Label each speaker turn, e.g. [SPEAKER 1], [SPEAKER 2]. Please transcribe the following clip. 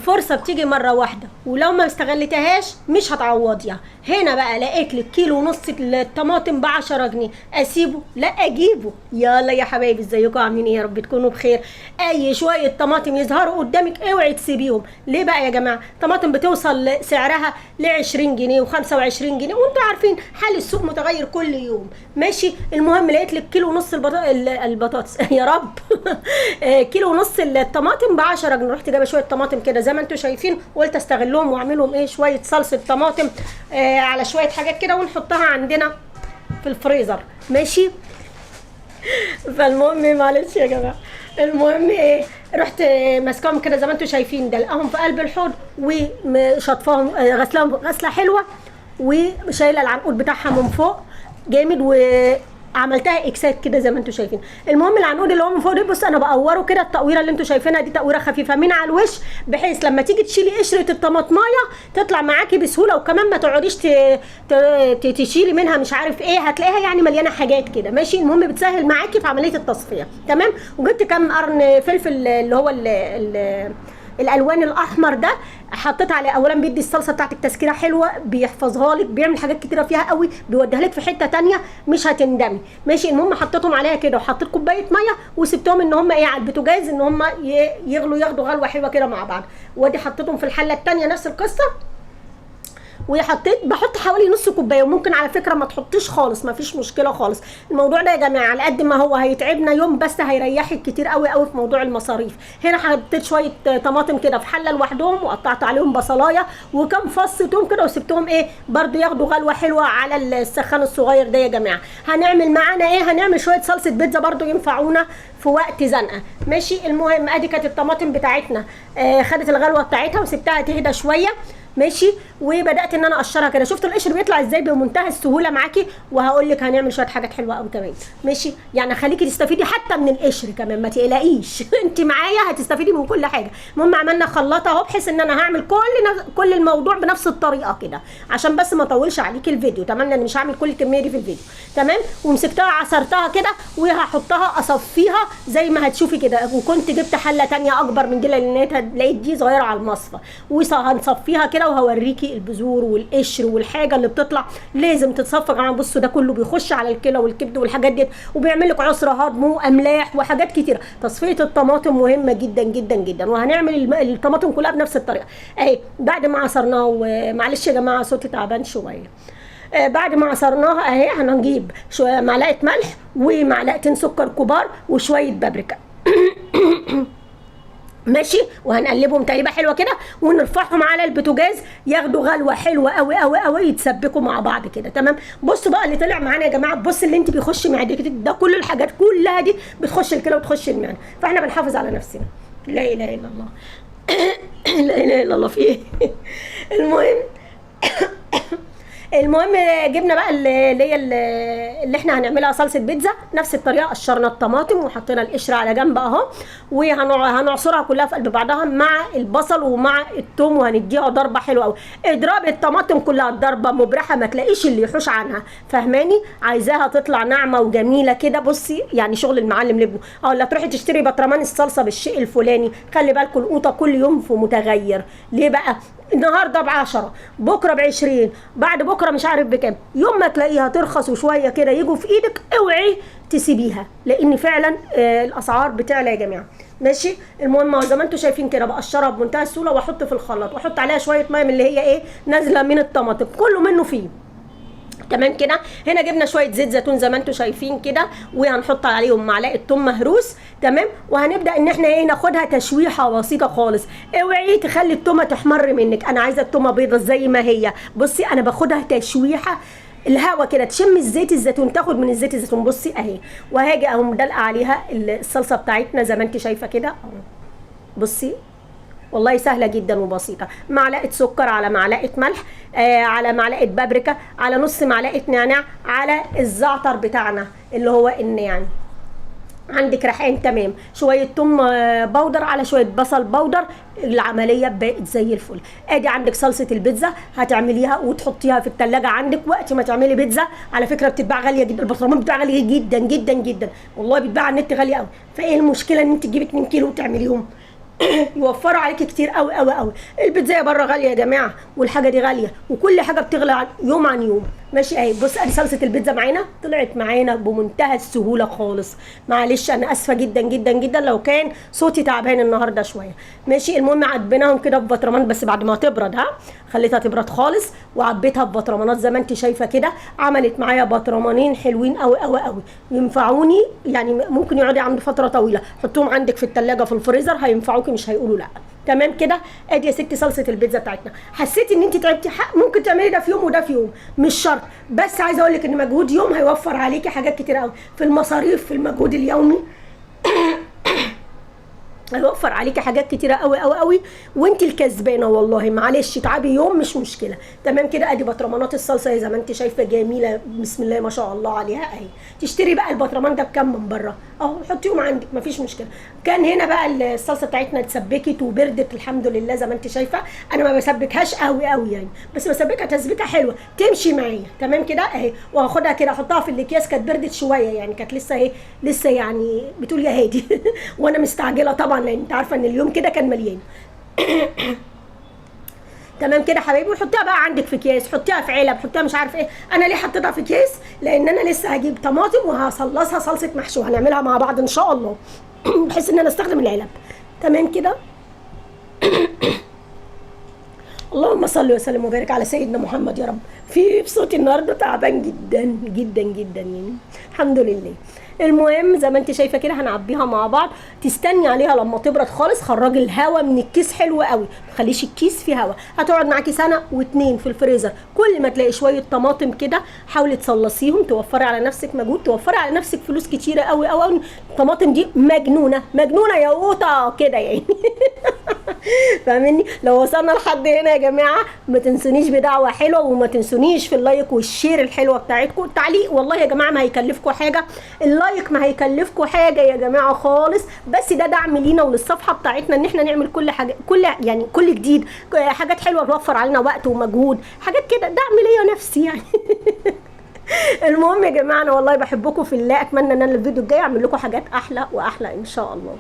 [SPEAKER 1] الفرصه بتيجي مره واحده، ولو ما استغلتهاش مش هتعوضيها. هنا بقى لقيت لك كيلو ونص الطماطم ب 10 جنيه، اسيبه؟ لا اجيبه. يلا يا حبايبي، ازيكم عاملين ايه؟ يا رب تكونوا بخير. اي شويه طماطم يظهروا قدامك اوعي تسيبيهم. ليه بقى يا جماعه؟ الطماطم بتوصل سعرها ل 20 جنيه و25 جنيه، وانتوا عارفين حال السوق متغير كل يوم. ماشي. المهم لقيت لك كيلو ونص البطاطس يا رب كيلو ونص الطماطم ب 10 جنيه. رحت جايبه شويه طماطم كده زي ما انتم شايفين، قلت استغلهم واعملهم ايه، شويه صلصه طماطم على شويه حاجات كده ونحطها عندنا في الفريزر. ماشي. فالمهم معلش يا جماعه، المهم ايه، رحت ماسكاهم كده زي ما انتم شايفين، دلقاهم في قلب الحوض وشطفاهم غسلاهم غسله حلوه، وشايله العنقود بتاعها من فوق جامد، وعملتها اكسات كده زي ما انتم شايفين. المهم العنقود اللي هو من فوق ده، بص انا بقوره كده، التقويره اللي انتم شايفينها دي تقويره خفيفه من على الوش، بحيث لما تيجي تشيلي قشره الطماطمايه تطلع معاكي بسهوله، وكمان ما تقعديش تشيلي منها مش عارف ايه، هتلاقيها يعني مليانه حاجات كده. ماشي. المهم بتسهل معاكي في عمليه التصفيه. تمام. وجبت كام قرن فلفل اللي هو الالوان الاحمر ده، حطيت عليه. اولا بيدي الصلصه بتاعتك تسكيره حلوه، بيحفظها لك، بيعمل حاجات كتيره فيها قوي، بيوديها لك في حته تانية مش هتندمي. ماشي. المهم حطيتهم عليها كده، وحطيت كوبايه ميه وسبتهم ان هم ايه على البوتاجاز، ان هم يغلوا، ياخدوا غلوه حلوه كده مع بعض. وادي حطيتهم في الحله التانية نفس القصه، بحط حوالي نص كوبايه، وممكن على فكره ما تحطيش خالص، ما فيش مشكله خالص. الموضوع ده يا جماعه على قد ما هو هيتعبنا يوم، بس هيريحك كتير قوي قوي في موضوع المصاريف. هنا حطيت شويه طماطم كده في حله لوحدهم، وقطعت عليهم بصلايه وكم فص توم كده، وسبتهم ايه برده ياخدوا غلوه حلوه على السخان الصغير ده. يا جماعه هنعمل معانا ايه؟ هنعمل شويه صلصه بيتزا برده ينفعونا في وقت زنقه. ماشي. المهم ادي كانت الطماطم بتاعتنا خدت الغلوه بتاعتها وسبتها تهدى شويه. ماشي. وبدات ان انا اقشرها كده، شفت القشر بيطلع ازاي بمنتهى السهوله معاكي. وهقول لك هنعمل شويه حاجات حلوه قوي كمان. ماشي. يعني خليكي تستفيدي حتى من القشر كمان، ما تقلقيش انت معايا هتستفيدي من كل حاجه. المهم عملنا خلاطه اهو، بحيث ان انا هعمل كل الموضوع بنفس الطريقه كده، عشان بس ما اطولش عليكي الفيديو. تمام. انا مش هعمل كل الكميه دي في الفيديو. تمام. ومسكتها عصرتها كده، وهحطها اصفيها زي ما هتشوفي كده. وكنت جبت حله تانية اكبر من دي، لان لقيت دي صغيره على المصفى، وهنصفيها كده وهوريكي البذور والقشر والحاجه اللي بتطلع لازم تتصفى. يا جماعه بصوا ده كله بيخش على الكلى والكبد والحاجات دي، وبيعمل لك عسر هضم واملاح وحاجات كتيره. تصفيه الطماطم مهمه جدا جدا جدا، وهنعمل الطماطم كلها بنفس الطريقه اهي. بعد ما عصرناه، ومعلش يا جماعه صوتي تعبان شويه، بعد ما عصرناها اهي هنجيب شويه معلقه ملح ومعلقتين سكر كبار وشويه بابريكا ماشي. وهنقلبهم تقليبه حلوه كده، ونرفعهم على البوتاجاز ياخدوا غلوه حلوه قوي قوي قوي، يتسبكوا مع بعض كده. تمام. بصوا بقى اللي طلع معانا يا جماعه، بص اللي انت بيخش معدتك ده، كل الحاجات كلها دي بتخش الكلى وتخش المعده، فاحنا بنحافظ على نفسنا. لا اله الا الله لا اله الا الله. في ايه المهم جبنا بقى اللي احنا هنعملها صلصه بيتزا نفس الطريقه. قشرنا الطماطم وحطينا القشر على جنب اهو، وهنعصرها كلها في قلب بعضها مع البصل ومع الثوم، وهنديها ضربه حلوه قوي. اضرب الطماطم كلها ضربه مبرحه، ما تلاقيش اللي يحوش عنها، فاهماني؟ عايزاها تطلع ناعمه وجميله كده. بصي يعني شغل المعلم لابنه. لا تروحي تشتري برطمان الصلصه بالشيء الفلاني، خلي بالكم القوطه كل يوم في متغير. ليه بقى؟ النهارده ب10، بكره ب20، بعد بكره مش عارف بكام. يوم ما تلاقيها ترخص وشويه كده يجوا في ايدك اوعي تسيبيها، لان فعلا الاسعار بتعلى يا جماعه. ماشي. المهم زي ما انتم شايفين كده بقشرها بمنتهى السهوله، واحط في الخلاط، واحط عليها شويه ميه من اللي هي ايه نازله من الطماطم، كله منه فيه. تمام كده. هنا جبنا شويه زيت زيتون زي ما انتم شايفين كده، وهنحط عليهم معلقه ثوم مهروس. تمام. وهنبدا ان احنا ايه ناخدها تشويحه بسيطه خالص. اوعي تخلي التومه تحمر منك، انا عايزه التومه بيضه زي ما هي. بصي انا باخدها تشويحه الهوا كده، تشم الزيت الزيتون، تاخد من الزيت الزيتون. بصي اهي. وهاجي اهو مدلقه عليها الصلصه بتاعتنا زي ما انت شايفه كده اهو. بصي والله سهله جدا وبسيطه. معلقه سكر على معلقه ملح، على معلقه بابريكا، على نص معلقه نعناع، على الزعتر بتاعنا اللي هو الناعم. عندك ريحان تمام، شويه توم بودر على شويه بصل بودر، العمليه بقت زي الفل. ادي عندك صلصه البيتزا هتعمليها وتحطيها في الثلاجه عندك وقت ما تعملي بيتزا. على فكره بتتباع غاليه جدا، البطرمان بتاعها غاليه جدا جدا جدا، والله بتتباع على النت غاليه قوي. فايه المشكله ان انت تجيبي 2 كيلو وتعمليهم؟ يوفروا عليكي كتير قوي قوي قوي. البيتزا بره غاليه يا جماعه، والحاجه دي غاليه، وكل حاجه بتغلى يوم عن يوم. ماشي اهي، بص ادي صلصه البيتزا معانا، طلعت معانا بمنتهى السهوله خالص. معلش انا اسفه جدا جدا جدا لو كان صوتي تعبان النهارده شويه. ماشي، المهم عبيناهم كده في بطرمان بس بعد ما تبرد، ها خليتها تبرد خالص وعبيتها في بطرمانات زي ما انت شايفه كده. عملت معايا بطرمانين حلوين قوي قوي قوي، ينفعوني يعني، ممكن يقعدوا عندي فتره طويله. حطوهم عندك في الثلاجه في الفريزر هينفعوكي مش هيقولوا لا. تمام كده. ادي يا ستي صلصه البيتزا بتاعتنا. حسيتي ان انت تعبتي، ممكن تعملي ده في يوم وده في يوم، مش شرط. بس عايزه اقول لك ان مجهود يوم هيوفر عليكي حاجات كتير قوي في المصاريف، في المجهود اليومي هيوفر عليكي حاجات كتيره قوي قوي قوي، وانت الكسبانه والله. معلش تعبي يوم مش مشكله. تمام كده. ادي بطرمانات الصلصه زي ما انت شايفه جميله، بسم الله ما شاء الله عليها اهي. تشتري بقى البطرمان ده بكام من بره اهو، حطيهم عندك مفيش مشكله. كان هنا بقى الصلصه بتاعتنا اتسبكت وبردت الحمد لله زي ما انت شايفه. انا ما بسبكهاش قوي قوي يعني، بس بسبكها تسبيكه حلوه تمشي معايا. تمام كده اهي. وهاخدها كده احطها في الاكياس. كانت بردت شويه يعني، كانت لسه ايه، لسه يعني بتقول يا هادي وانا مستعجله طبعا لان انت عارفه ان اليوم كده كان مليان. تمام كده حبايبي. وحطيها بقى عندك في اكياس، حطيها في علب، حطيها مش عارف ايه. انا ليه حطيتها في اكياس؟ لان انا لسه هجيب طماطم وهصلصها صلصه محشي وهنعملها مع بعض ان شاء الله بحيث ان انا استخدم العلب. تمام كده. اللهم صل وسلم وبارك على سيدنا محمد يا رب. في صوتي النهارده تعبان جدا جدا جدا يعني، الحمد لله. المهم زي ما انت شايفه كده هنعبيها مع بعض. تستني عليها لما تبرد خالص. خرجي الهواء من الكيس حلو قوي، ما تخليش الكيس فيه هواء. هتقعد معاكي سنه واتنين في الفريزر. كل ما تلاقي شويه طماطم كده حاولي تصلصيهم، توفري على نفسك مجهود، توفري على نفسك فلوس كتيره قوي قوي. الطماطم دي مجنونه مجنونه يا قوطه كده يعني فاهمني؟ لو وصلنا لحد هنا يا جماعه ما تنسونيش بدعوه حلوه، وما تنسونيش في اللايك والشير الحلوه بتاعتكم. التعليق والله يا جماعه ما هيكلفكم حاجه، اللايك ما هيكلفكم حاجه يا جماعه خالص، بس ده دعم لينا وللصفحه بتاعتنا ان احنا نعمل كل حاجه، كل جديد، حاجات حلوه توفر علينا وقت ومجهود، حاجات كده دعم ليا نفسي يعني المهم يا جماعه انا والله بحبكم في الله. اتمنى ان انا الفيديو الجاي اعمل لكم حاجات احلى واحلى ان شاء الله.